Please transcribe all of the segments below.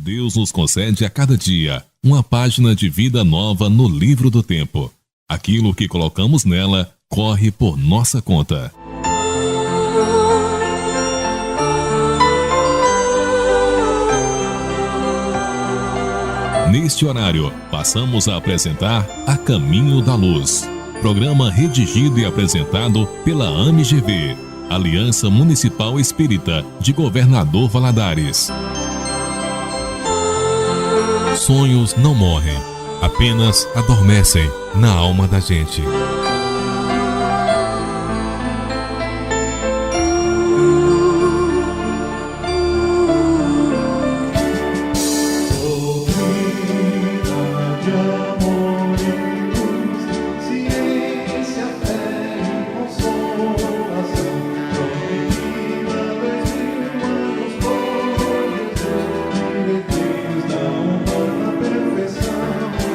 Deus nos concede a cada dia uma página de vida nova no livro do tempo. Aquilo que colocamos nela corre por nossa conta. Neste horário, passamos a apresentar A Caminho da Luz. Programa redigido e apresentado pela AMGV, Aliança Municipal Espírita de Governador Valadares. Sonhos não morrem, apenas adormecem na alma da gente.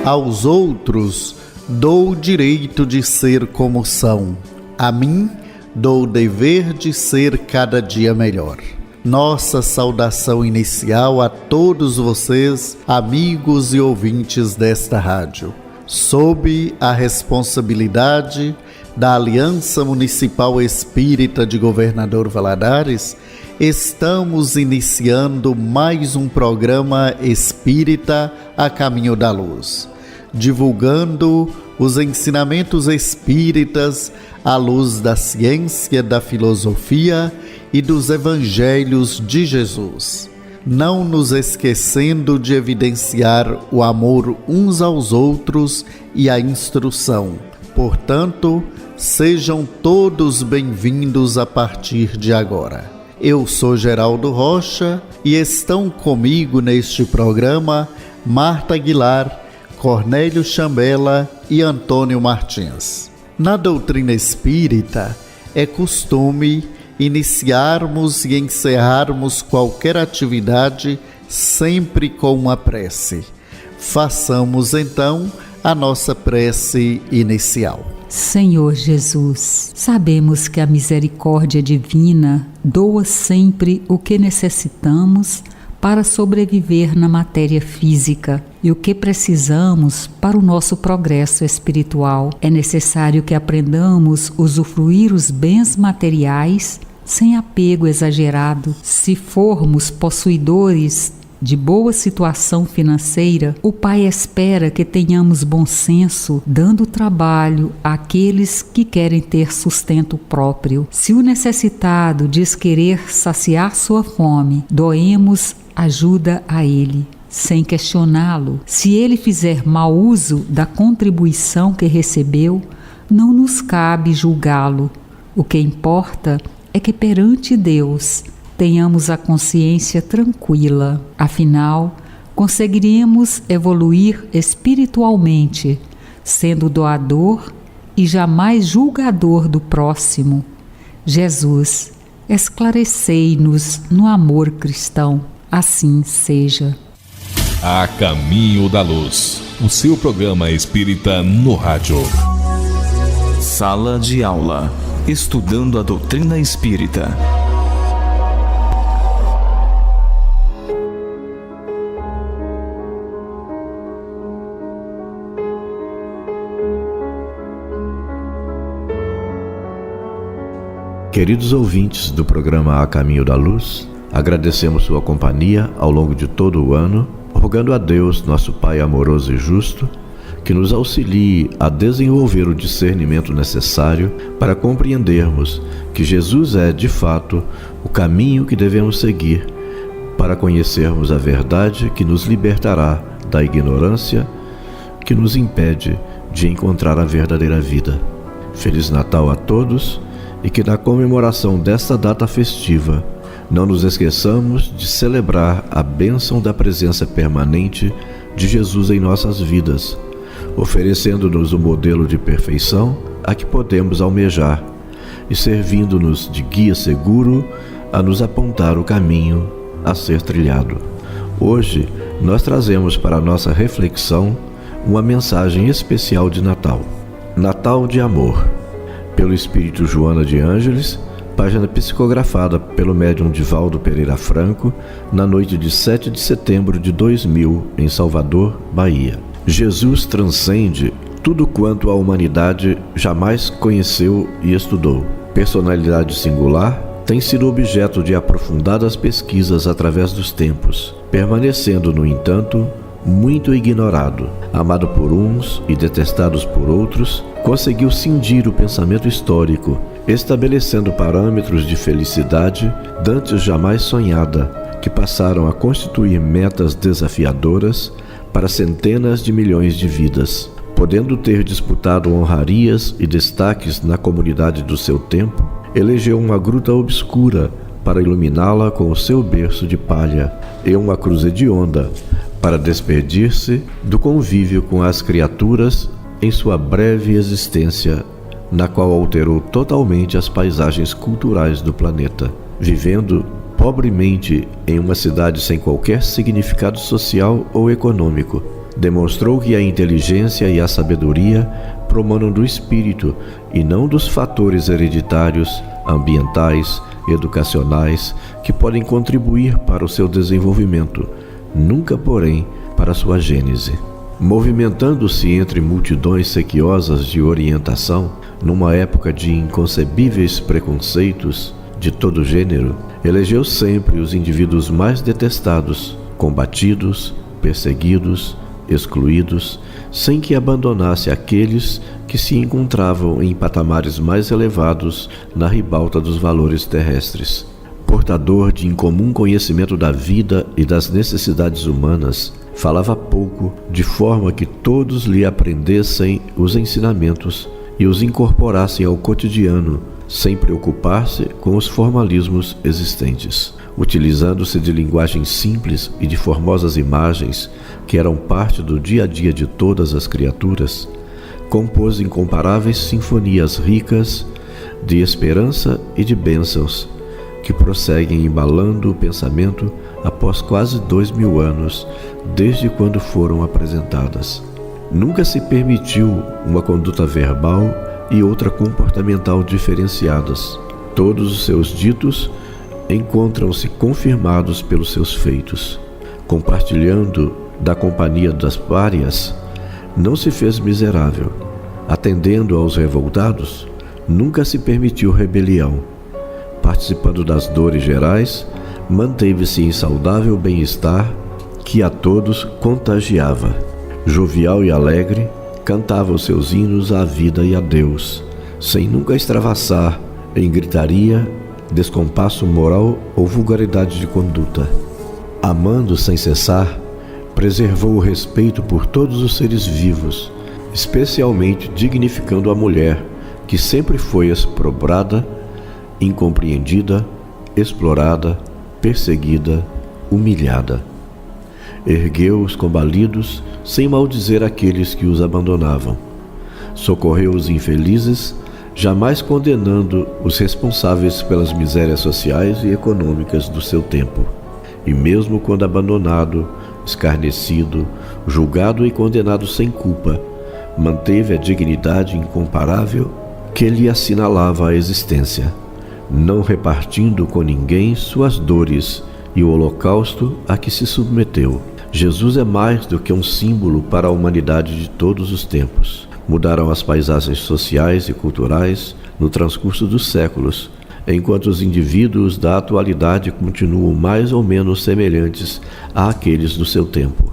Aos outros dou o direito de ser como são. A mim dou o dever de ser cada dia melhor. Nossa saudação inicial a todos vocês, amigos e ouvintes desta rádio. Sob a responsabilidade da Aliança Municipal Espírita de Governador Valadares, estamos iniciando mais um programa espírita A Caminho da Luz, divulgando os ensinamentos espíritas à luz da ciência, da filosofia e dos evangelhos de Jesus, não nos esquecendo de evidenciar o amor uns aos outros e a instrução. Portanto, sejam todos bem-vindos a partir de agora. Eu sou Geraldo Rocha e estão comigo neste programa Marta Aguilar, Cornélio Chambela e Antônio Martins. Na doutrina espírita, é costume iniciarmos e encerrarmos qualquer atividade sempre com uma prece. Façamos então a nossa prece inicial. Senhor Jesus, sabemos que a misericórdia divina doa sempre o que necessitamos para sobreviver na matéria física e o que precisamos para o nosso progresso espiritual. É necessário que aprendamos a usufruir os bens materiais sem apego exagerado. Se formos possuidores de boa situação financeira, o Pai espera que tenhamos bom senso, dando trabalho àqueles que querem ter sustento próprio. Se o necessitado diz querer saciar sua fome, doemos ajuda a ele, sem questioná-lo. Se ele fizer mau uso da contribuição que recebeu, não nos cabe julgá-lo. O que importa é que perante Deus tenhamos a consciência tranquila. Afinal, conseguiremos evoluir espiritualmente, sendo doador e jamais julgador do próximo. Jesus, esclarecei-nos no amor cristão. Assim seja. A Caminho da Luz, o seu programa espírita no rádio. Sala de aula, estudando a doutrina espírita. Queridos ouvintes do programa A Caminho da Luz, agradecemos sua companhia ao longo de todo o ano, rogando a Deus, nosso Pai amoroso e justo, que nos auxilie a desenvolver o discernimento necessário para compreendermos que Jesus é, de fato, o caminho que devemos seguir para conhecermos a verdade que nos libertará da ignorância que nos impede de encontrar a verdadeira vida. Feliz Natal a todos e que na comemoração desta data festiva não nos esqueçamos de celebrar a bênção da presença permanente de Jesus em nossas vidas, oferecendo-nos o modelo de perfeição a que podemos almejar e servindo-nos de guia seguro a nos apontar o caminho a ser trilhado. Hoje, nós trazemos para a nossa reflexão uma mensagem especial de Natal. Natal de amor. Pelo Espírito Joana de Ângeles, página psicografada pelo médium Divaldo Pereira Franco, na noite de 7 de setembro de 2000, em Salvador, Bahia. Jesus transcende tudo quanto a humanidade jamais conheceu e estudou. Personalidade singular, tem sido objeto de aprofundadas pesquisas através dos tempos, permanecendo, no entanto, muito ignorado. Amado por uns e detestado por outros, conseguiu cindir o pensamento histórico, estabelecendo parâmetros de felicidade dantes jamais sonhada, que passaram a constituir metas desafiadoras para centenas de milhões de vidas. Podendo ter disputado honrarias e destaques na comunidade do seu tempo, elegeu uma gruta obscura para iluminá-la com o seu berço de palha e uma cruz hedionda para despedir-se do convívio com as criaturas em sua breve existência, na qual alterou totalmente as paisagens culturais do planeta, vivendo pobremente em uma cidade sem qualquer significado social ou econômico. Demonstrou que a inteligência e a sabedoria promanam do espírito e não dos fatores hereditários, ambientais, educacionais que podem contribuir para o seu desenvolvimento, nunca, porém, para sua gênese. Movimentando-se entre multidões sequiosas de orientação, numa época de inconcebíveis preconceitos de todo gênero, elegeu sempre os indivíduos mais detestados, combatidos, perseguidos, excluídos, sem que abandonasse aqueles que se encontravam em patamares mais elevados na ribalta dos valores terrestres. Portador de incomum conhecimento da vida e das necessidades humanas, falava pouco, de forma que todos lhe aprendessem os ensinamentos e os incorporassem ao cotidiano, sem preocupar-se com os formalismos existentes. Utilizando-se de linguagem simples e de formosas imagens que eram parte do dia a dia de todas as criaturas, compôs incomparáveis sinfonias ricas de esperança e de bênçãos, que prosseguem embalando o pensamento após quase 2000 anos, desde quando foram apresentadas. Nunca se permitiu uma conduta verbal e outra comportamental diferenciadas. Todos os seus ditos encontram-se confirmados pelos seus feitos. Compartilhando da companhia das párias, não se fez miserável. Atendendo aos revoltados, nunca se permitiu rebelião. Participando das dores gerais, manteve-se em saudável bem-estar que a todos contagiava. Jovial e alegre, cantava os seus hinos à vida e a Deus, sem nunca extravasar em gritaria, descompasso moral ou vulgaridade de conduta. Amando sem cessar, preservou o respeito por todos os seres vivos, especialmente dignificando a mulher, que sempre foi exprobrada, incompreendida, explorada, perseguida, humilhada. Ergueu os combalidos, sem maldizer aqueles que os abandonavam. Socorreu os infelizes, jamais condenando os responsáveis pelas misérias sociais e econômicas do seu tempo. E mesmo quando abandonado, escarnecido, julgado e condenado sem culpa, manteve a dignidade incomparável que lhe assinalava a existência, não repartindo com ninguém suas dores e o holocausto a que se submeteu. Jesus é mais do que um símbolo para a humanidade de todos os tempos. Mudaram as paisagens sociais e culturais no transcurso dos séculos, enquanto os indivíduos da atualidade continuam mais ou menos semelhantes àqueles do seu tempo.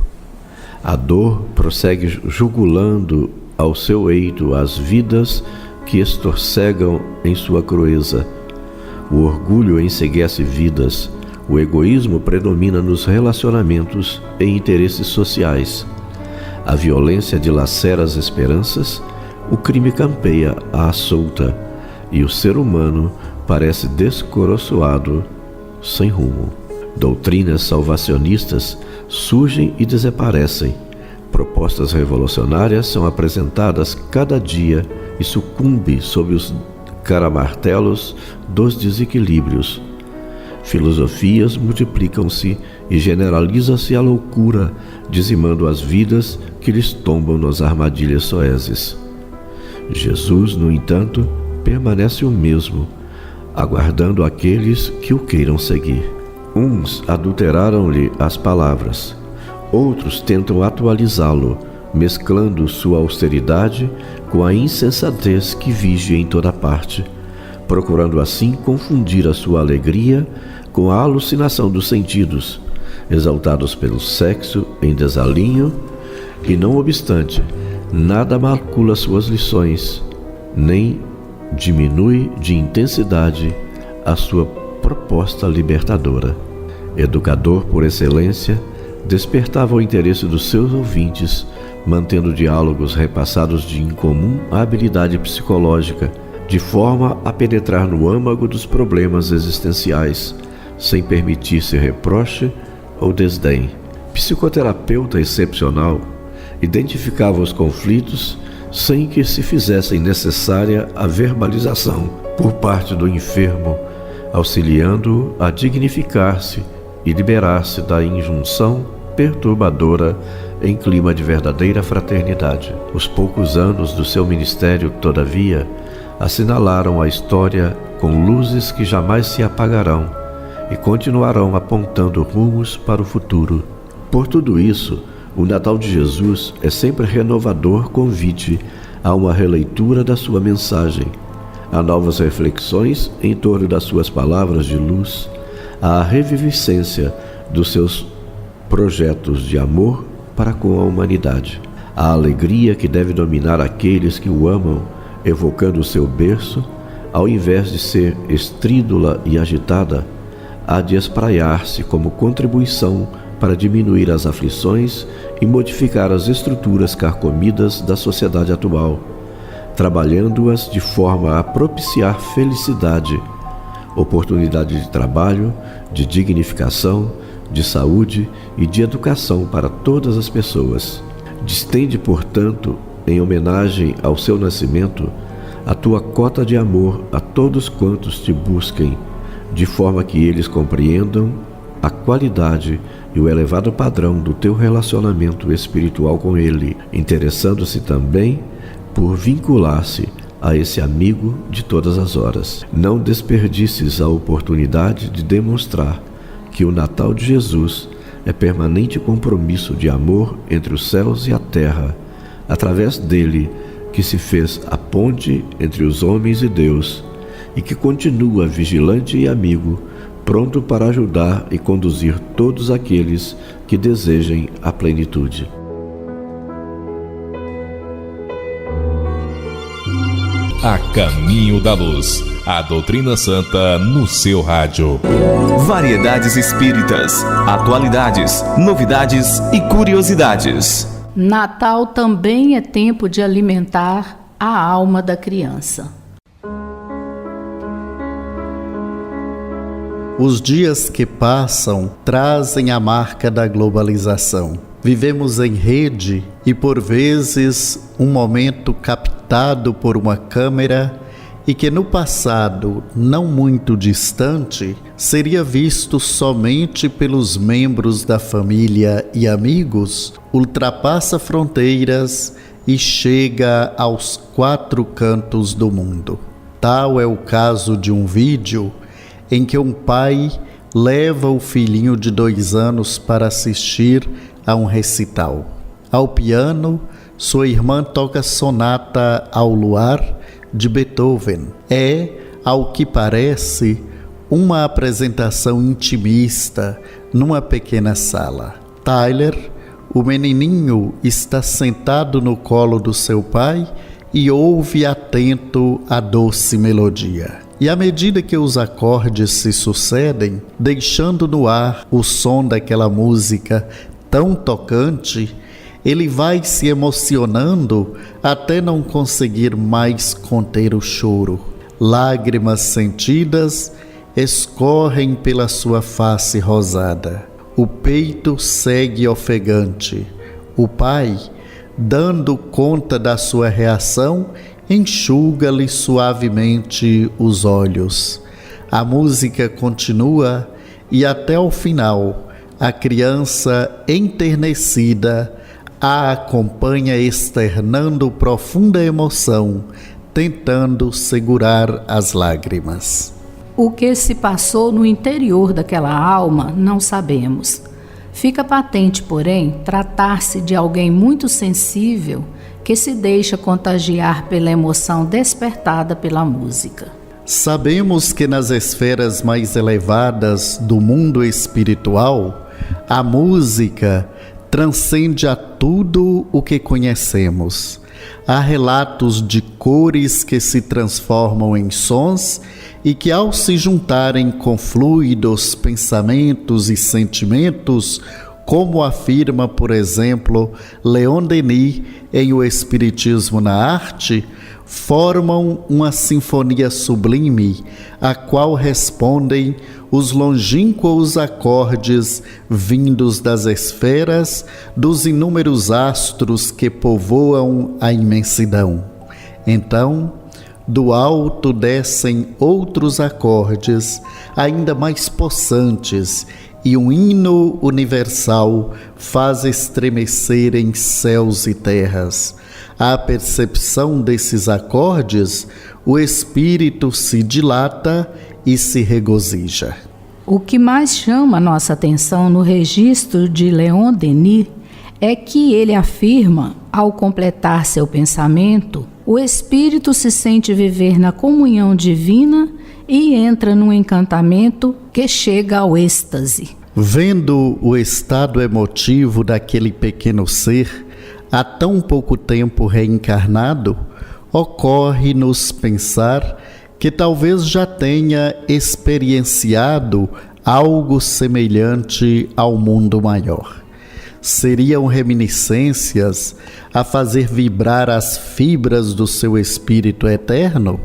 A dor prossegue jugulando ao seu eito as vidas que estorcegam em sua crueza. O orgulho enceguece vidas, o egoísmo predomina nos relacionamentos e interesses sociais. A violência dilacera as esperanças, o crime campeia à solta e o ser humano parece descoroçoado, sem rumo. Doutrinas salvacionistas surgem e desaparecem. Propostas revolucionárias são apresentadas cada dia e sucumbe sob os caramartelos dos desequilíbrios. Filosofias multiplicam-se e generaliza-se a loucura, dizimando as vidas que lhes tombam nas armadilhas soezes. Jesus, no entanto, permanece o mesmo, aguardando aqueles que o queiram seguir. Uns adulteraram-lhe as palavras, outros tentam atualizá-lo, mesclando sua austeridade com a insensatez que vige em toda parte, procurando assim confundir a sua alegria com a alucinação dos sentidos, exaltados pelo sexo em desalinho, e não obstante, nada macula suas lições, nem diminui de intensidade a sua proposta libertadora. Educador por excelência, despertava o interesse dos seus ouvintes, mantendo diálogos repassados de incomum habilidade psicológica, de forma a penetrar no âmago dos problemas existenciais, sem permitir-se reproche ou desdém. Psicoterapeuta excepcional, identificava os conflitos sem que se fizessem necessária a verbalização por parte do enfermo, auxiliando-o a dignificar-se e liberar-se da injunção perturbadora em clima de verdadeira fraternidade. Os poucos anos do seu ministério, todavia, assinalaram a história com luzes que jamais se apagarão e continuarão apontando rumos para o futuro. Por tudo isso, o Natal de Jesus é sempre renovador convite a uma releitura da sua mensagem, a novas reflexões em torno das suas palavras de luz, à reviviscência dos seus projetos de amor para com a humanidade, a alegria que deve dominar aqueles que o amam, evocando o seu berço, ao invés de ser estrídula e agitada, há de espraiar-se como contribuição para diminuir as aflições e modificar as estruturas carcomidas da sociedade atual, trabalhando-as de forma a propiciar felicidade, oportunidade de trabalho, de dignificação, de saúde e de educação para todas as pessoas. Distende, portanto, em homenagem ao seu nascimento, a tua cota de amor a todos quantos te busquem, de forma que eles compreendam a qualidade e o elevado padrão do teu relacionamento espiritual com Ele, interessando-se também por vincular-se a esse amigo de todas as horas. Não desperdices a oportunidade de demonstrar que o Natal de Jesus é permanente compromisso de amor entre os céus e a terra, através dele que se fez a ponte entre os homens e Deus, e que continua vigilante e amigo, pronto para ajudar e conduzir todos aqueles que desejem a plenitude. A Caminho da Luz, a doutrina santa no seu rádio. Variedades espíritas, atualidades, novidades e curiosidades. Natal também é tempo de alimentar a alma da criança. Os dias que passam trazem a marca da globalização. Vivemos em rede e, por vezes, um momento captado por uma câmera e que no passado, não muito distante, seria visto somente pelos membros da família e amigos, ultrapassa fronteiras e chega aos 4 cantos do mundo. Tal é o caso de um vídeo em que um pai leva o filhinho de 2 anos para assistir a um recital. Ao piano, sua irmã toca Sonata ao Luar, de Beethoven. É, ao que parece, uma apresentação intimista numa pequena sala. Tyler, o menininho, está sentado no colo do seu pai e ouve atento a doce melodia. E à medida que os acordes se sucedem, deixando no ar o som daquela música tão tocante, ele vai se emocionando até não conseguir mais conter o choro. Lágrimas sentidas escorrem pela sua face rosada. O peito segue ofegante. O pai, dando conta da sua reação, enxuga-lhe suavemente os olhos. A música continua e até o final, a criança enternecida a acompanha externando profunda emoção, tentando segurar as lágrimas. O que se passou no interior daquela alma, não sabemos. Fica patente, porém, tratar-se de alguém muito sensível que se deixa contagiar pela emoção despertada pela música. Sabemos que nas esferas mais elevadas do mundo espiritual, a música transcende a tudo o que conhecemos. Há relatos de cores que se transformam em sons e que, ao se juntarem com fluidos, pensamentos e sentimentos, como afirma, por exemplo, Leon Denis em O Espiritismo na Arte, formam uma sinfonia sublime, a qual respondem os longínquos acordes vindos das esferas, dos inúmeros astros que povoam a imensidão. Então, do alto descem outros acordes, ainda mais possantes, e um hino universal faz estremecer em céus e terras. À percepção desses acordes, o espírito se dilata e se regozija. O que mais chama nossa atenção no registro de Leon Denis é que ele afirma, ao completar seu pensamento, o espírito se sente viver na comunhão divina e entra num encantamento que chega ao êxtase. Vendo o estado emotivo daquele pequeno ser, há tão pouco tempo reencarnado, ocorre-nos pensar que talvez já tenha experienciado algo semelhante ao mundo maior. Seriam reminiscências a fazer vibrar as fibras do seu espírito eterno?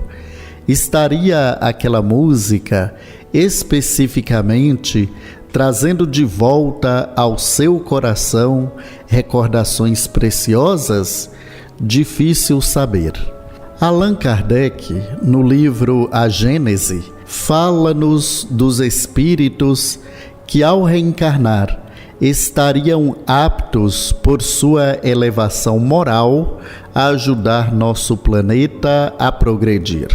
Estaria aquela música especificamente trazendo de volta ao seu coração recordações preciosas? Difícil saber. Allan Kardec, no livro A Gênese, fala-nos dos espíritos que, ao reencarnar, estariam aptos, por sua elevação moral, a ajudar nosso planeta a progredir.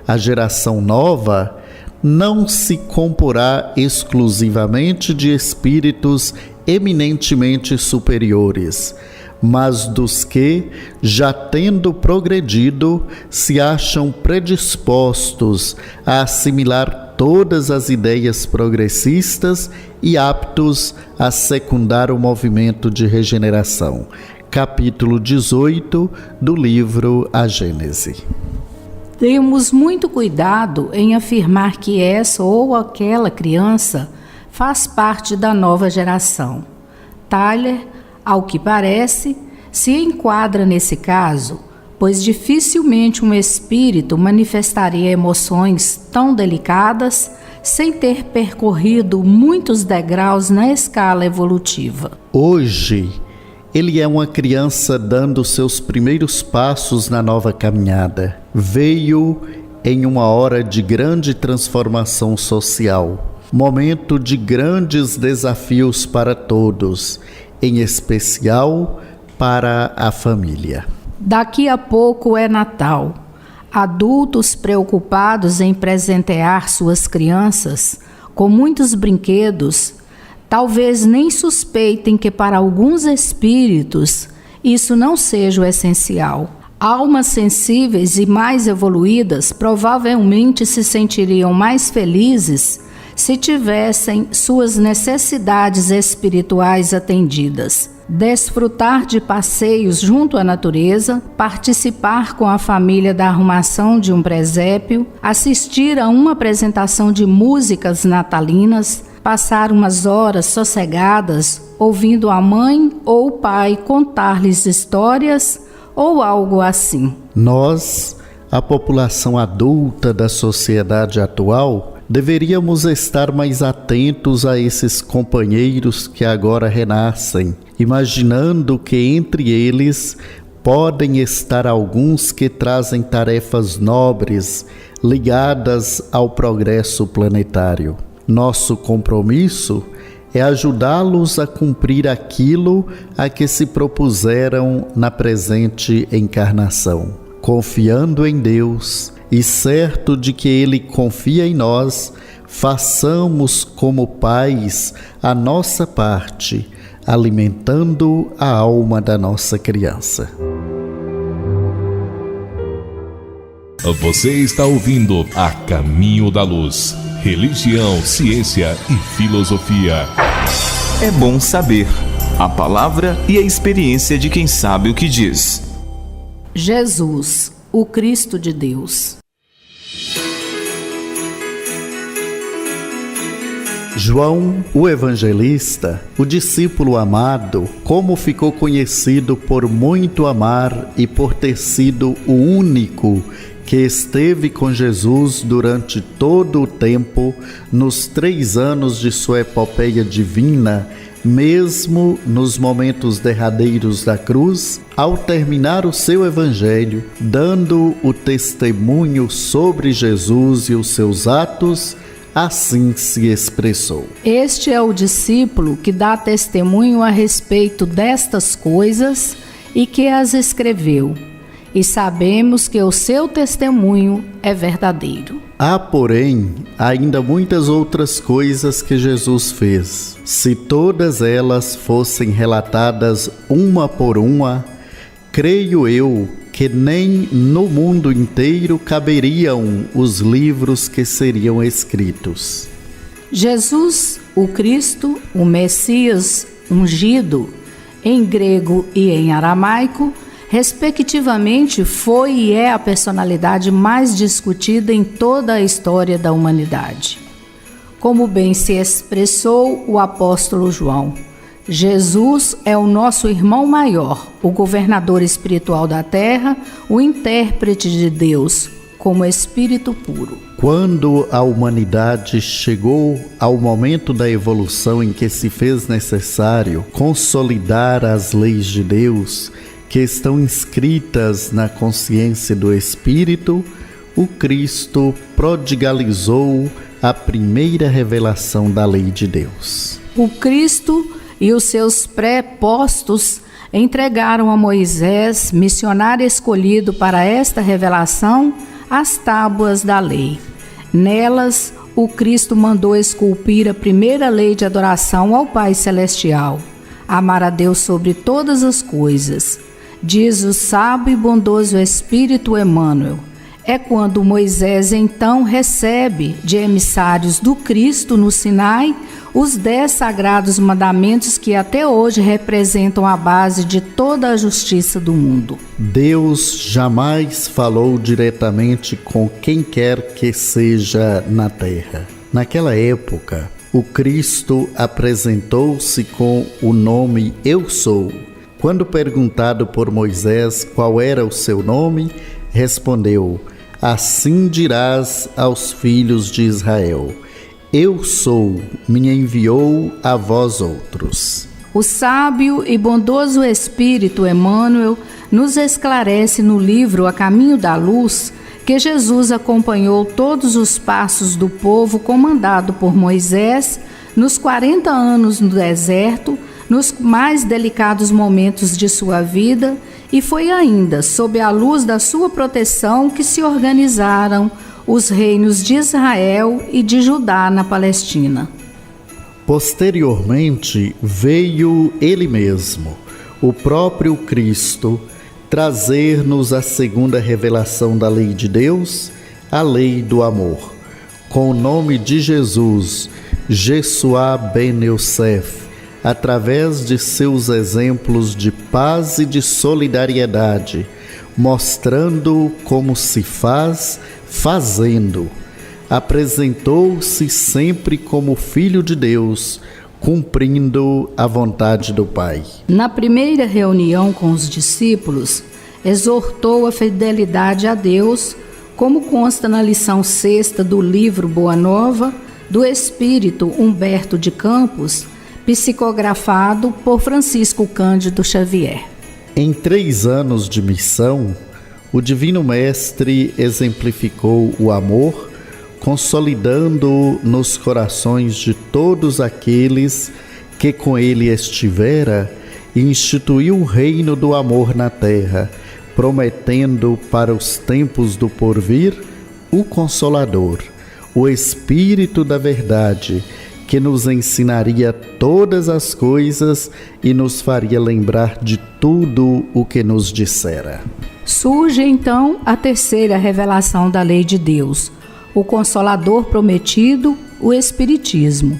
A geração nova não se comporá exclusivamente de espíritos eminentemente superiores, mas dos que, já tendo progredido, se acham predispostos a assimilar todas as ideias progressistas e aptos a secundar o movimento de regeneração. Capítulo 18 do livro A Gênese. Temos muito cuidado em afirmar que essa ou aquela criança faz parte da nova geração. Tyler, ao que parece, se enquadra nesse caso, pois dificilmente um espírito manifestaria emoções tão delicadas sem ter percorrido muitos degraus na escala evolutiva. Hoje, ele é uma criança dando seus primeiros passos na nova caminhada. Veio em uma hora de grande transformação social, momento de grandes desafios para todos, em especial para a família. Daqui a pouco é Natal. Adultos preocupados em presentear suas crianças com muitos brinquedos, talvez nem suspeitem que para alguns espíritos isso não seja o essencial. Almas sensíveis e mais evoluídas provavelmente se sentiriam mais felizes se tivessem suas necessidades espirituais atendidas. Desfrutar de passeios junto à natureza, participar com a família da arrumação de um presépio, assistir a uma apresentação de músicas natalinas, passar umas horas sossegadas ouvindo a mãe ou o pai contar-lhes histórias ou algo assim. Nós, a população adulta da sociedade atual, deveríamos estar mais atentos a esses companheiros que agora renascem, imaginando que entre eles podem estar alguns que trazem tarefas nobres ligadas ao progresso planetário. Nosso compromisso é ajudá-los a cumprir aquilo a que se propuseram na presente encarnação, confiando em Deus, e certo de que Ele confia em nós, façamos como pais a nossa parte, alimentando a alma da nossa criança. Você está ouvindo A Caminho da Luz. Religião, ciência e filosofia. É bom saber a palavra e a experiência de quem sabe o que diz. Jesus, o Cristo de Deus. João, o evangelista, o discípulo amado, como ficou conhecido por muito amar e por ter sido o único que esteve com Jesus durante todo o tempo, nos 3 anos de sua epopeia divina, mesmo nos momentos derradeiros da cruz, ao terminar o seu evangelho, dando o testemunho sobre Jesus e os seus atos, assim se expressou. Este é o discípulo que dá testemunho a respeito destas coisas e que as escreveu. E sabemos que o seu testemunho é verdadeiro. Há, porém, ainda muitas outras coisas que Jesus fez. Se todas elas fossem relatadas uma por uma, creio eu que nem no mundo inteiro caberiam os livros que seriam escritos. Jesus, o Cristo, o Messias ungido, em grego e em aramaico, respectivamente, foi e é a personalidade mais discutida em toda a história da humanidade. Como bem se expressou o apóstolo João, Jesus é o nosso irmão maior, o governador espiritual da terra, o intérprete de Deus, como Espírito puro. Quando a humanidade chegou ao momento da evolução em que se fez necessário consolidar as leis de Deus, que estão inscritas na consciência do Espírito, o Cristo prodigalizou a primeira revelação da lei de Deus. O Cristo e os seus pré-postos entregaram a Moisés, missionário escolhido para esta revelação, as tábuas da lei. Nelas, o Cristo mandou esculpir a primeira lei de adoração ao Pai Celestial: amar a Deus sobre todas as coisas. Diz o sábio e bondoso Espírito Emmanuel. É quando Moisés então recebe de emissários do Cristo no Sinai os 10 sagrados mandamentos que até hoje representam a base de toda a justiça do mundo. Deus jamais falou diretamente com quem quer que seja na terra. Naquela época, o Cristo apresentou-se com o nome Eu Sou. Quando perguntado por Moisés qual era o seu nome, respondeu: assim dirás aos filhos de Israel: Eu sou, me enviou a vós outros. O sábio e bondoso Espírito Emmanuel nos esclarece no livro A Caminho da Luz que Jesus acompanhou todos os passos do povo comandado por Moisés nos 40 anos no deserto, nos mais delicados momentos de sua vida, e foi ainda sob a luz da sua proteção que se organizaram os reinos de Israel e de Judá na Palestina. Posteriormente veio ele mesmo, o próprio Cristo, trazer-nos a segunda revelação da lei de Deus, a lei do amor, com o nome de Jesus, Yeshua ben Yosef, através de seus exemplos de paz e de solidariedade, mostrando como se faz fazendo. Apresentou-se sempre como Filho de Deus, cumprindo a vontade do Pai. Na primeira reunião com os discípulos, exortou a fidelidade a Deus, como consta na lição 6ª do livro Boa Nova, do espírito Humberto de Campos, psicografado por Francisco Cândido Xavier. Em 3 anos de missão, o Divino Mestre exemplificou o amor, consolidando nos corações de todos aqueles que com ele estivera, e instituiu o reino do amor na terra, prometendo para os tempos do porvir o Consolador, o Espírito da Verdade, que nos ensinaria todas as coisas e nos faria lembrar de tudo o que nos dissera. Surge então a terceira revelação da lei de Deus, o Consolador prometido, o Espiritismo.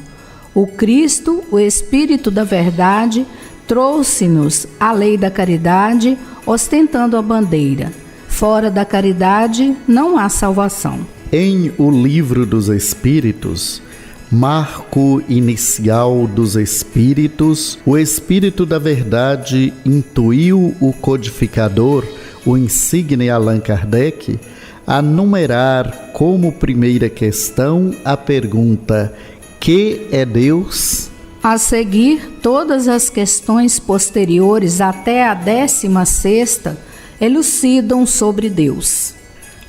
O Cristo, o Espírito da Verdade, trouxe-nos a lei da caridade, ostentando a bandeira. Fora da caridade não há salvação. Em O Livro dos Espíritos, marco inicial dos Espíritos, o Espírito da Verdade intuiu o codificador, o insigne Allan Kardec, a numerar como primeira questão a pergunta: que é Deus? A seguir, todas as questões posteriores até a 16ª elucidam sobre Deus.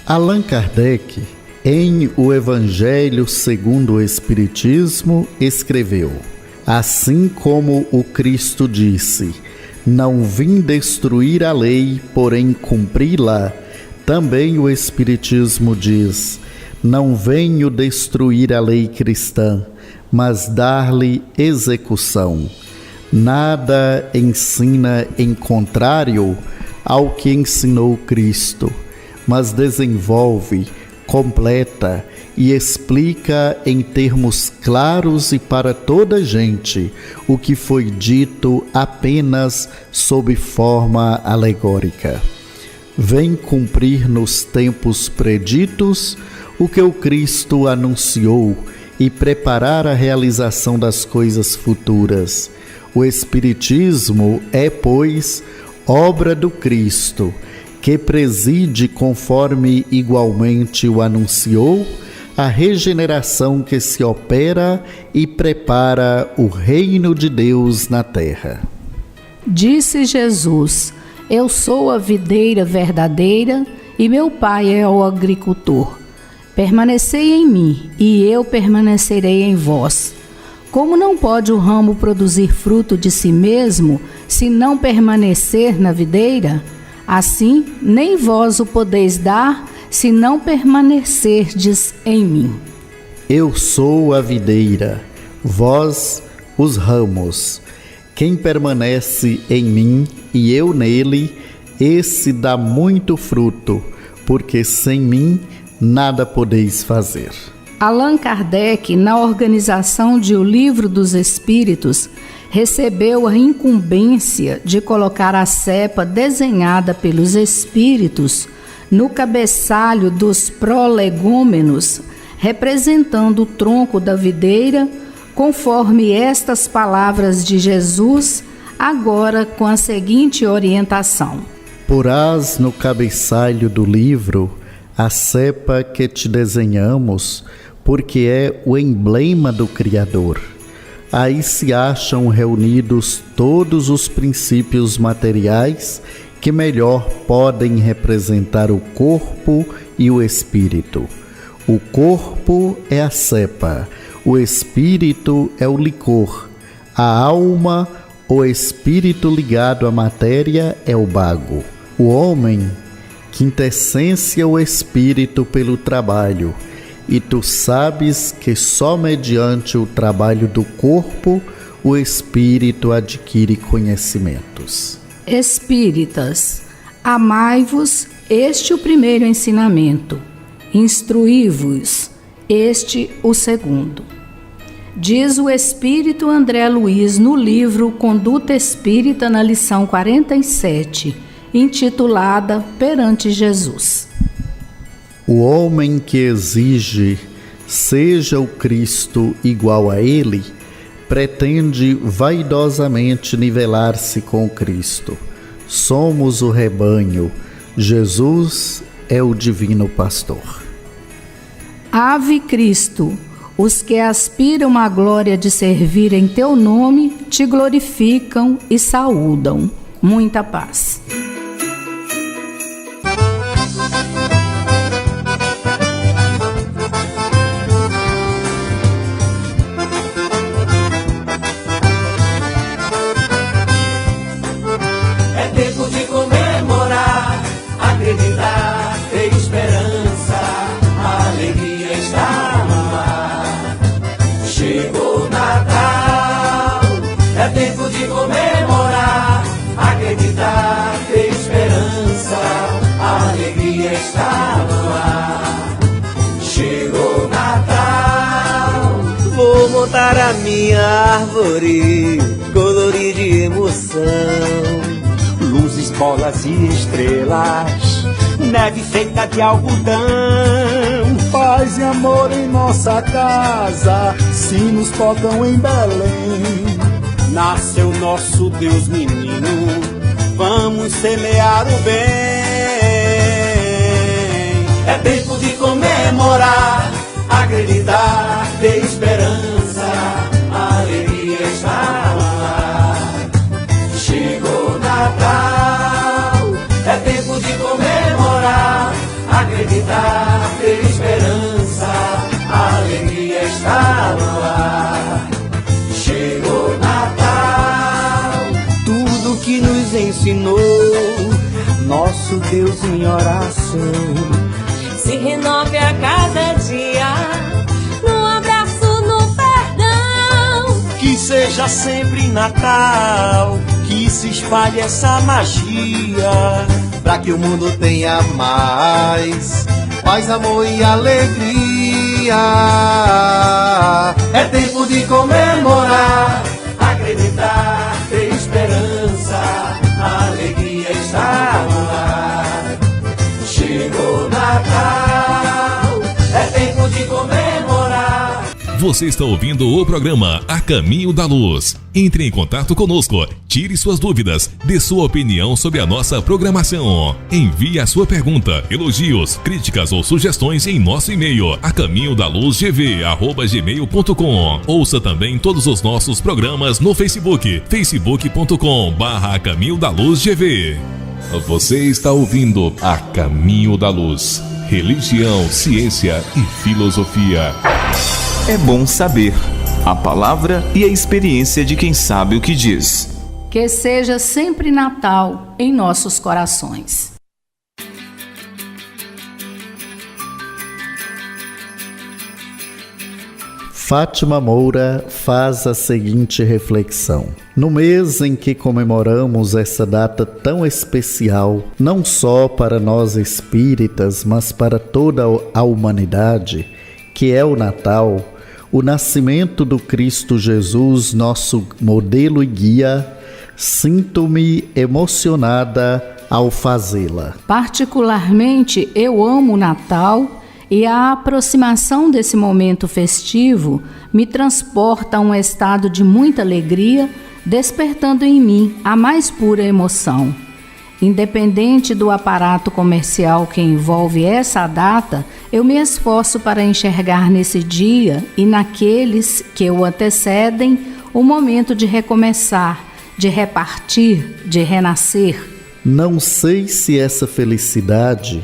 Allan Kardec, em O Evangelho segundo o Espiritismo, escreveu: assim como o Cristo disse, não vim destruir a lei, porém cumpri-la, também o Espiritismo diz, não venho destruir a lei cristã, mas dar-lhe execução. Nada ensina em contrário ao que ensinou Cristo, mas desenvolve, completa e explica em termos claros e para toda a gente o que foi dito apenas sob forma alegórica. Vem cumprir nos tempos preditos o que o Cristo anunciou e preparar a realização das coisas futuras. O Espiritismo é, pois, obra do Cristo, que preside, conforme igualmente o anunciou, a regeneração que se opera e prepara o reino de Deus na terra. Disse Jesus: eu sou a videira verdadeira e meu Pai é o agricultor. Permanecei em mim e eu permanecerei em vós. Como não pode o ramo produzir fruto de si mesmo, se não permanecer na videira? Assim, nem vós o podeis dar, se não permanecerdes em mim. Eu sou a videira, vós os ramos. Quem permanece em mim e eu nele, esse dá muito fruto, porque sem mim nada podeis fazer. Allan Kardec, na organização de O Livro dos Espíritos, recebeu a incumbência de colocar a cepa desenhada pelos Espíritos no cabeçalho dos prolegômenos, representando o tronco da videira, conforme estas palavras de Jesus, agora com a seguinte orientação: porás no cabeçalho do livro a cepa que te desenhamos, porque é o emblema do Criador. Aí se acham reunidos todos os princípios materiais que melhor podem representar o corpo e o espírito. O corpo é a cepa, o espírito é o licor, a alma, o espírito ligado à matéria, é o bago. O homem quintessência o espírito pelo trabalho, e tu sabes que só mediante o trabalho do corpo o espírito adquire conhecimentos. Espíritas, amai-vos, este o primeiro ensinamento. Instruí-vos, este o segundo. Diz o Espírito André Luiz no livro Conduta Espírita, na lição 47, intitulada Perante Jesus. O homem que exige seja o Cristo igual a ele, pretende vaidosamente nivelar-se com Cristo. Somos o rebanho, Jesus é o divino pastor. Ave Cristo, os que aspiram à glória de servir em teu nome, te glorificam e saúdam. Muita paz. Acreditar, ter esperança, a minha árvore colorir de emoção. Luzes, bolas e estrelas, neve feita de algodão. Paz e amor em nossa casa, sinos tocam em Belém. Nasceu nosso Deus menino, vamos semear o bem. É tempo de comemorar, acreditar, ter esperança, a alegria está no ar. Chegou Natal, é tempo de comemorar, acreditar, ter esperança, a alegria está no ar. Chegou Natal, tudo que nos ensinou nosso Deus em oração. Se renove a cada dia, no abraço, no perdão. Que seja sempre Natal, que se espalhe essa magia, pra que o mundo tenha mais paz, amor e alegria. É tempo de comemorar, acreditar, ter esperança, a alegria está no ar. Chegou Natal, é tempo de comemorar. Você está ouvindo o programa A Caminho da Luz. Entre em contato conosco, tire suas dúvidas, dê sua opinião sobre a nossa programação. Envie a sua pergunta, elogios, críticas ou sugestões em nosso e-mail acaminhodaluzgv@gmail.com. Ouça também todos os nossos programas no Facebook, facebook.com/acaminhodaluzgv. Você está ouvindo A Caminho da Luz. Religião, ciência e filosofia. É bom saber a palavra e a experiência de quem sabe o que diz. Que seja sempre Natal em nossos corações. Fátima Moura faz a seguinte reflexão. No mês em que comemoramos essa data tão especial, não só para nós espíritas, mas para toda a humanidade, que é o Natal, o nascimento do Cristo Jesus, nosso modelo e guia, sinto-me emocionada ao fazê-la. Particularmente, eu amo o Natal e a aproximação desse momento festivo me transporta a um estado de muita alegria, despertando em mim a mais pura emoção. Independente do aparato comercial que envolve essa data, eu me esforço para enxergar nesse dia e naqueles que o antecedem o momento de recomeçar, de repartir, de renascer. Não sei se essa felicidade,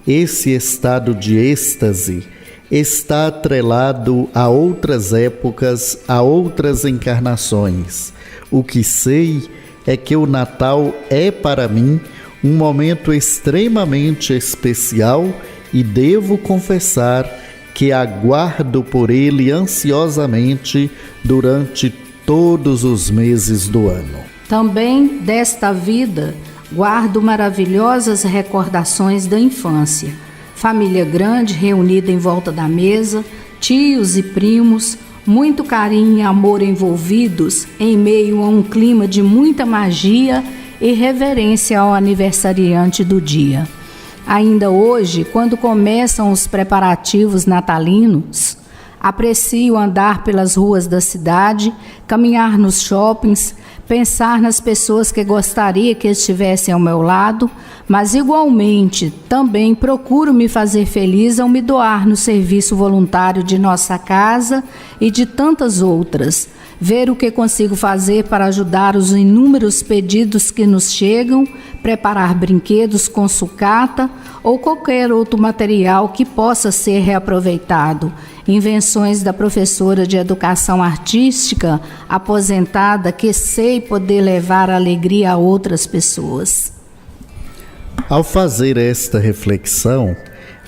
esse estado de êxtase, está atrelado a outras épocas, a outras encarnações. O que sei é que o Natal é para mim um momento extremamente especial e devo confessar que aguardo por ele ansiosamente durante todos os meses do ano. Também desta vida guardo maravilhosas recordações da infância. Família grande reunida em volta da mesa, tios e primos, muito carinho e amor envolvidos em meio a um clima de muita magia e reverência ao aniversariante do dia. Ainda hoje, quando começam os preparativos natalinos, aprecio andar pelas ruas da cidade, caminhar nos shoppings, pensar nas pessoas que gostaria que estivessem ao meu lado, mas igualmente também procuro me fazer feliz ao me doar no serviço voluntário de nossa casa e de tantas outras, ver o que consigo fazer para ajudar os inúmeros pedidos que nos chegam, preparar brinquedos com sucata ou qualquer outro material que possa ser reaproveitado. Invenções da professora de educação artística aposentada que sei poder levar alegria a outras pessoas. Ao fazer esta reflexão,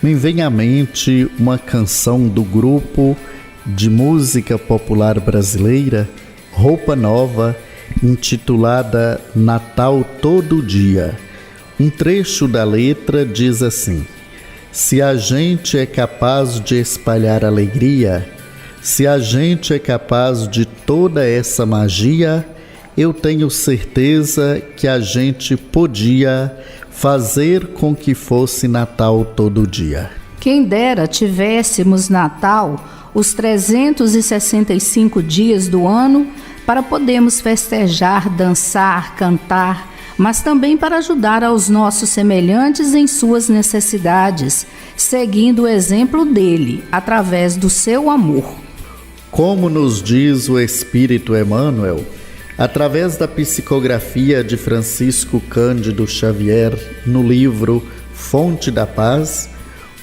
me vem à mente uma canção do grupo de música popular brasileira, Roupa Nova, intitulada Natal Todo Dia. Um trecho da letra diz assim: se a gente é capaz de espalhar alegria, Se a gente é capaz de toda essa magia, eu tenho certeza que a gente podia fazer com que fosse Natal todo dia. Quem dera tivéssemos Natal os 365 dias do ano para podermos festejar, dançar, cantar, mas também para ajudar aos nossos semelhantes em suas necessidades, seguindo o exemplo dele, através do seu amor. Como nos diz o Espírito Emmanuel, através da psicografia de Francisco Cândido Xavier no livro Fonte da Paz,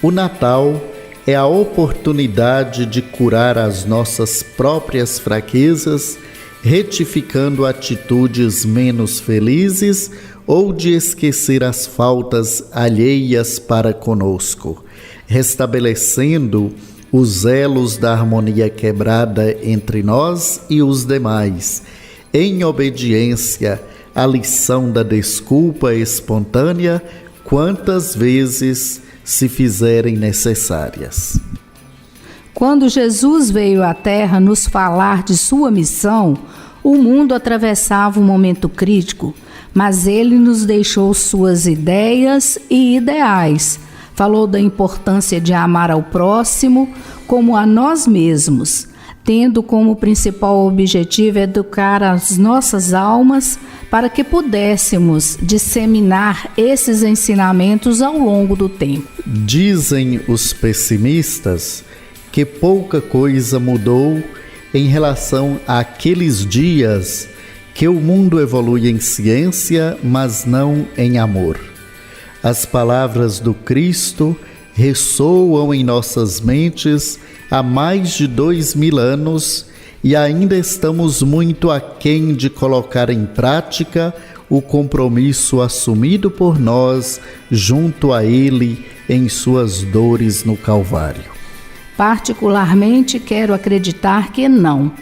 o Natal é a oportunidade de curar as nossas próprias fraquezas, retificando atitudes menos felizes ou de esquecer as faltas alheias para conosco, restabelecendo os elos da harmonia quebrada entre nós e os demais, em obediência à lição da desculpa espontânea, quantas vezes se fizerem necessárias. Quando Jesus veio à Terra nos falar de sua missão, o mundo atravessava um momento crítico, mas ele nos deixou suas ideias e ideais. Falou da importância de amar ao próximo como a nós mesmos, tendo como principal objetivo educar as nossas almas para que pudéssemos disseminar esses ensinamentos ao longo do tempo. Dizem os pessimistas que pouca coisa mudou em relação àqueles dias que o mundo evolui em ciência, mas não em amor. As palavras do Cristo ressoam em nossas mentes há mais de 2000 anos e ainda estamos muito aquém de colocar em prática o compromisso assumido por nós junto a Ele em suas dores no Calvário. Particularmente quero acreditar que não.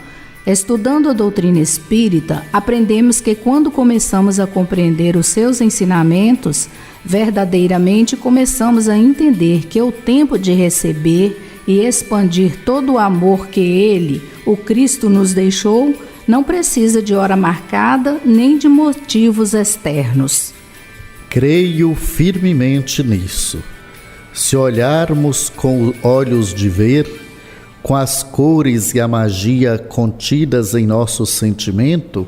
Estudando a doutrina espírita, aprendemos que quando começamos a compreender os seus ensinamentos, verdadeiramente começamos a entender que o tempo de receber e expandir todo o amor que Ele, o Cristo, nos deixou, não precisa de hora marcada nem de motivos externos. Creio firmemente nisso. Se olharmos com olhos de ver, com as cores e a magia contidas em nosso sentimento,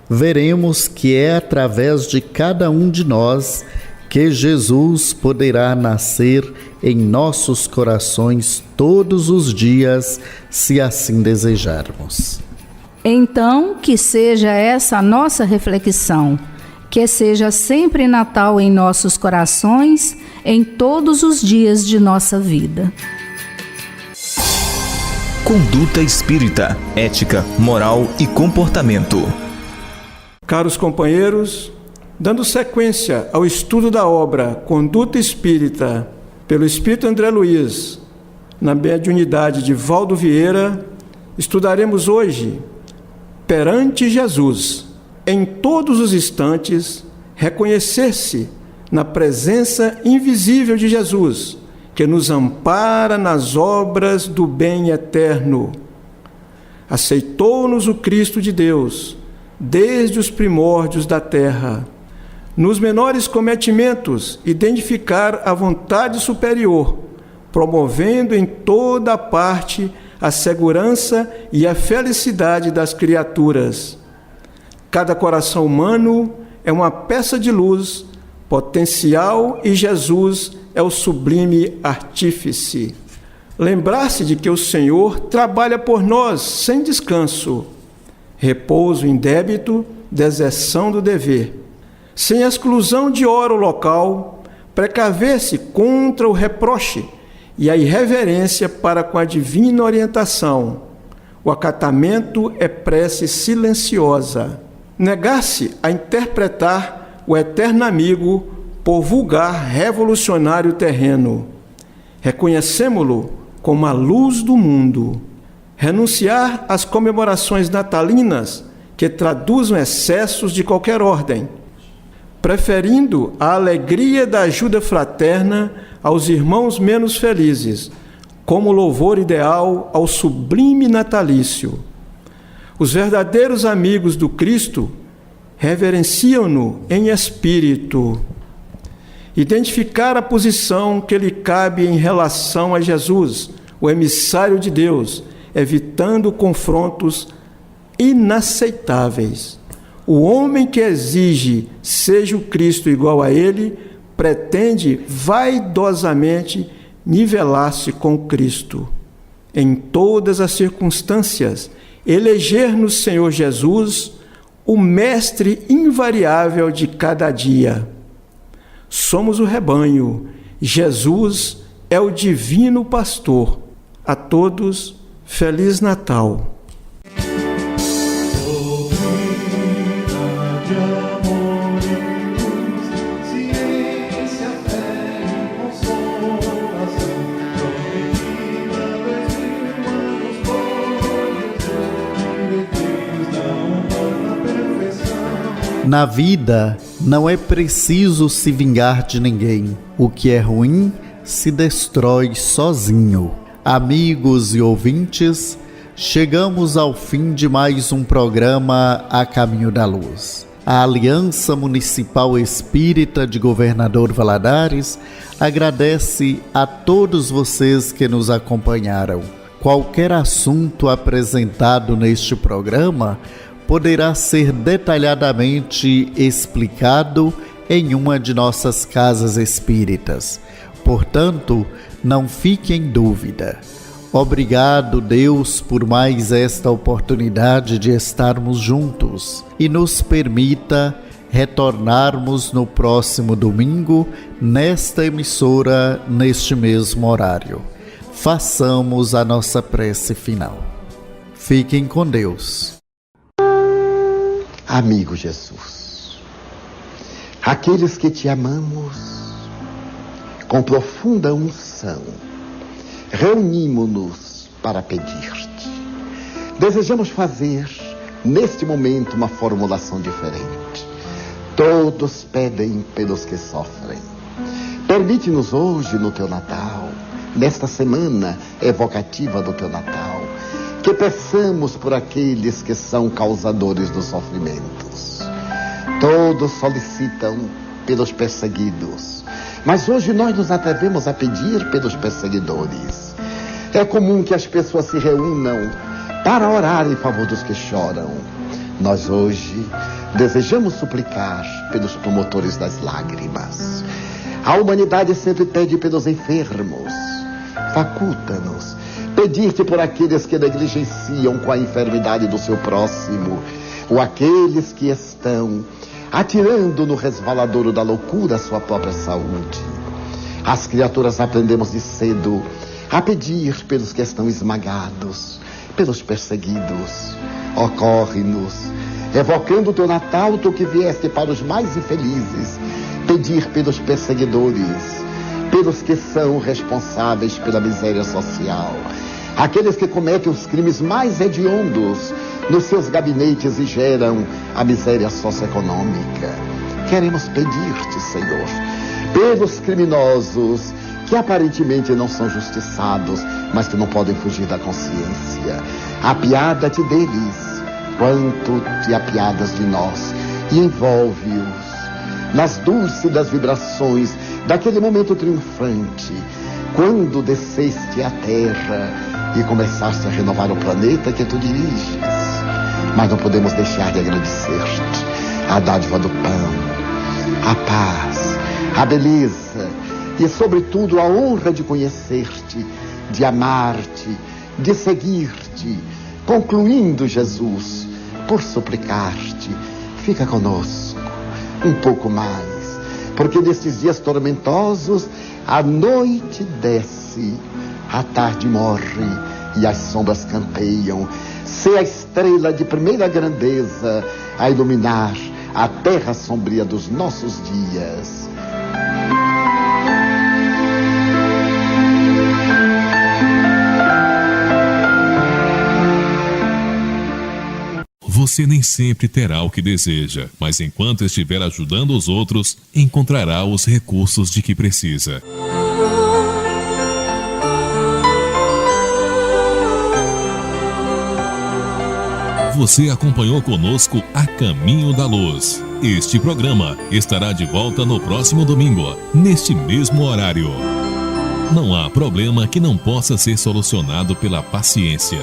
veremos que é através de cada um de nós que Jesus poderá nascer em nossos corações todos os dias, se assim desejarmos. Então, que seja essa a nossa reflexão, que seja sempre Natal em nossos corações, em todos os dias de nossa vida. Conduta espírita, ética, moral e comportamento. Caros companheiros, dando sequência ao estudo da obra Conduta Espírita, pelo Espírito André Luiz, na mediunidade de Valdo Vieira, estudaremos hoje perante Jesus, em todos os instantes, reconhecer-se na presença invisível de Jesus, que nos ampara nas obras do bem eterno. Aceitou-nos o Cristo de Deus, desde os primórdios da terra. Nos menores cometimentos, identificar a vontade superior, promovendo em toda parte a segurança e a felicidade das criaturas. Cada coração humano é uma peça de luz, potencial, e Jesus é o sublime artífice. Lembrar-se de que o Senhor trabalha por nós sem descanso, repouso em débito, deserção do dever. Sem exclusão de hora ou local, precaver-se contra o reproche e a irreverência para com a divina orientação. O acatamento é prece silenciosa. Negar-se a interpretar o eterno amigo por vulgar revolucionário terreno. Reconhecemo-lo como a luz do mundo. Renunciar às comemorações natalinas que traduzem excessos de qualquer ordem, preferindo a alegria da ajuda fraterna aos irmãos menos felizes, como louvor ideal ao sublime natalício. Os verdadeiros amigos do Cristo reverenciam-no em espírito. Identificar a posição que lhe cabe em relação a Jesus, o emissário de Deus, evitando confrontos inaceitáveis. O homem que exige seja o Cristo igual a ele, pretende vaidosamente nivelar-se com Cristo. Em todas as circunstâncias, eleger no Senhor Jesus o mestre invariável de cada dia. Somos o rebanho, Jesus é o divino pastor. A todos, Feliz Natal. Na vida, não é preciso se vingar de ninguém. O que é ruim se destrói sozinho. Amigos e ouvintes, chegamos ao fim de mais um programa A Caminho da Luz. A Aliança Municipal Espírita de Governador Valadares agradece a todos vocês que nos acompanharam. Qualquer assunto apresentado neste programa poderá ser detalhadamente explicado em uma de nossas casas espíritas. Portanto, não fique em dúvida. Obrigado, Deus, por mais esta oportunidade de estarmos juntos e nos permita retornarmos no próximo domingo, nesta emissora, neste mesmo horário. Façamos a nossa prece final. Fiquem com Deus. Amigo Jesus, aqueles que te amamos, com profunda unção, reunimos-nos para pedir-te. Desejamos fazer, neste momento, uma formulação diferente. Todos pedem pelos que sofrem. Permite-nos hoje, no teu Natal, nesta semana evocativa do teu Natal, que peçamos por aqueles que são causadores dos sofrimentos. Todos solicitam pelos perseguidos, mas hoje nós nos atrevemos a pedir pelos perseguidores. É comum que as pessoas se reúnam para orar em favor dos que choram. Nós hoje desejamos suplicar pelos promotores das lágrimas. A humanidade sempre pede pelos enfermos. Faculta-nos pedir-te por aqueles que negligenciam com a enfermidade do seu próximo, ou aqueles que estão atirando no resvaladouro da loucura a sua própria saúde. As criaturas aprendemos de cedo a pedir pelos que estão esmagados, pelos perseguidos. Ocorre-nos, evocando o teu Natal, tu que vieste para os mais infelizes, pedir pelos perseguidores, pelos que são responsáveis pela miséria social, aqueles que cometem os crimes mais hediondos nos seus gabinetes e geram a miséria socioeconômica. Queremos pedir-te, Senhor, pelos criminosos que aparentemente não são justiçados, mas que não podem fugir da consciência. Apiada-te deles, quanto te apiadas de nós, e envolve-os nas dúlcidas vibrações daquele momento triunfante, quando desceste à terra e começaste a renovar o planeta que tu diriges. Mas não podemos deixar de agradecer-te a dádiva do pão, a paz, a beleza e, sobretudo, a honra de conhecer-te, de amar-te, de seguir-te, concluindo, Jesus, por suplicar-te, fica conosco um pouco mais, porque nestes dias tormentosos a noite desce, a tarde morre e as sombras campeiam. Sê a estrela de primeira grandeza a iluminar a terra sombria dos nossos dias. Você nem sempre terá o que deseja, mas enquanto estiver ajudando os outros, encontrará os recursos de que precisa. Você acompanhou conosco A Caminho da Luz. Este programa estará de volta no próximo domingo, neste mesmo horário. Não há problema que não possa ser solucionado pela paciência.